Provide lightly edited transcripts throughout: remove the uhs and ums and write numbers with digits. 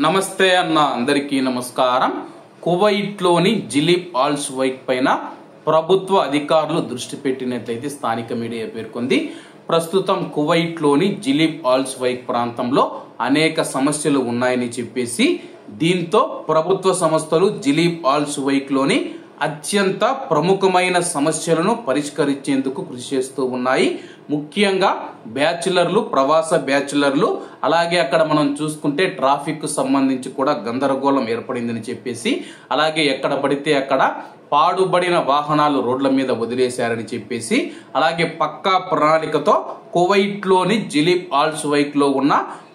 నమస్తే అన్న అందరికీ నమస్కారం. కువైట్లోని జిలీబ్ ఆల్ సువైక్ పైన ప్రభుత్వ అధికారులు దృష్టి పెట్టినట్లయితే స్థానిక మీడియా పేర్కొంది. ప్రస్తుతం కువైట్లోని జిలీబ్ ఆల్ సువైక్ ప్రాంతంలో అనేక సమస్యలు ఉన్నాయని చెప్పేసి దీంతో ప్రభుత్వ సంస్థలు జిలీబ్ ఆల్ సువైక్లోని అత్యంత ప్రముఖమైన సమస్యలను పరిష్కరించేందుకు కృషి చేస్తూ ఉన్నాయి. ముఖ్యంగా బ్యాచులర్లు, ప్రవాస బ్యాచులర్లు, అలాగే అక్కడ మనం చూసుకుంటే ట్రాఫిక్ సంబంధించి కూడా గందరగోళం ఏర్పడిందని చెప్పేసి, అలాగే ఎక్కడ పడితే అక్కడ పాడుబడిన వాహనాలు రోడ్ల మీద వదిలేశారని చెప్పేసి, అలాగే పక్కా ప్రణాళికతో కువైట్లోని జిలీబ్ ఆల్ సువైక్ లో ఉన్న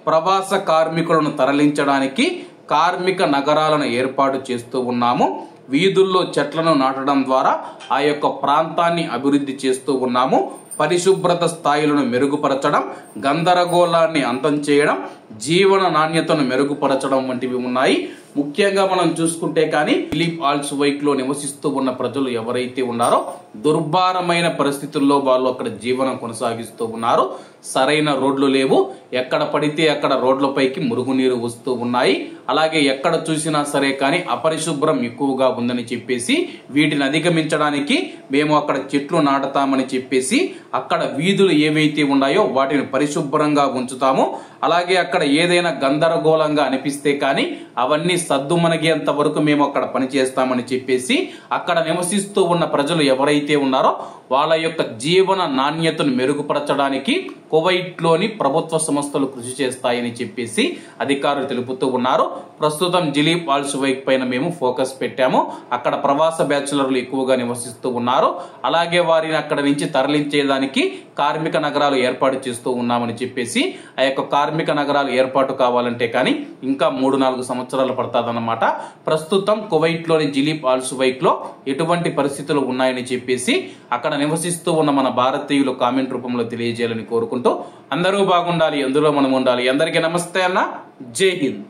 ప్రవాస కార్మికులను తరలించడానికి కార్మిక నగరాలను ఏర్పాటు చేస్తూ ఉన్నాము. వీధుల్లో చెట్లను నాటడం ద్వారా ఆ యొక్క ప్రాంతాన్ని అభివృద్ధి చేస్తూ ఉన్నాము. పరిశుభ్రత స్థాయిలను మెరుగుపరచడం, గందరగోళాన్ని అంతం చేయడం, జీవన నాణ్యతను మెరుగుపరచడం వంటివి ఉన్నాయి. ముఖ్యంగా మనం చూసుకుంటే కానీ జిలీబ్ ఆల్ సువైక్ లో నివసిస్తూ ఉన్న ప్రజలు ఎవరైతే ఉన్నారో దుర్భరమైన పరిస్థితుల్లో వాళ్ళు అక్కడ జీవనం కొనసాగిస్తూ ఉన్నారు. సరైన రోడ్లు లేవు, ఎక్కడ పడితే అక్కడ రోడ్లపైకి మురుగునీరు వస్తూ ఉన్నాయి. అలాగే ఎక్కడ చూసినా సరే కానీ అపరిశుభ్రం ఎక్కువగా ఉందని చెప్పేసి వీటిని అధిగమించడానికి మేము అక్కడ చెట్లు నాటుతామని చెప్పేసి అక్కడ వీధులు ఏవైతే ఉన్నాయో వాటిని పరిశుభ్రంగా ఉంచుతాము. అలాగే అక్కడ ఏదైనా గందరగోళంగా అనిపిస్తే కానీ అవన్నీ సద్దుమణిగేంత వరకు మేము అక్కడ పనిచేస్తామని చెప్పేసి అక్కడ నివసిస్తూ ఉన్న ప్రజలు ఎవరైతే ఉన్నారో వాళ్ళ యొక్క జీవన నాణ్యతను మెరుగుపరచడానికి కువైట్లోని ప్రభుత్వ సంస్థలు కృషి చేస్తాయని చెప్పేసి అధికారులు తెలుపుతూ ఉన్నారు. ప్రస్తుతం జిలీబ్ ఆల్ సువైక్ పైన మేము ఫోకస్ పెట్టాము. అక్కడ ప్రవాస బ్యాచులర్లు ఎక్కువగా నివసిస్తూ ఉన్నారు. అలాగే వారిని అక్కడ నుంచి తరలించేదానికి కార్మిక నగరాలు ఏర్పాటు చేస్తూ ఉన్నామని చెప్పేసి, ఆ యొక్క కార్మిక నగరాలు ఏర్పాటు కావాలంటే కానీ ఇంకా 3-4 సంవత్సరాలు పడుతుందన్నమాట. ప్రస్తుతం కువైట్లోని జిలీబ్ ఆల్ సువైక్ లో ఎటువంటి పరిస్థితులు ఉన్నాయని చెప్పేసి అక్కడ నివసిస్తూ ఉన్న మన భారతీయులు కామెంట్ రూపంలో తెలియజేయాలని కోరుకుంటూ అందరూ బాగుండాలి, అందులో మనం ఉండాలి. అందరికీ నమస్తే అన్న, జై హింద్.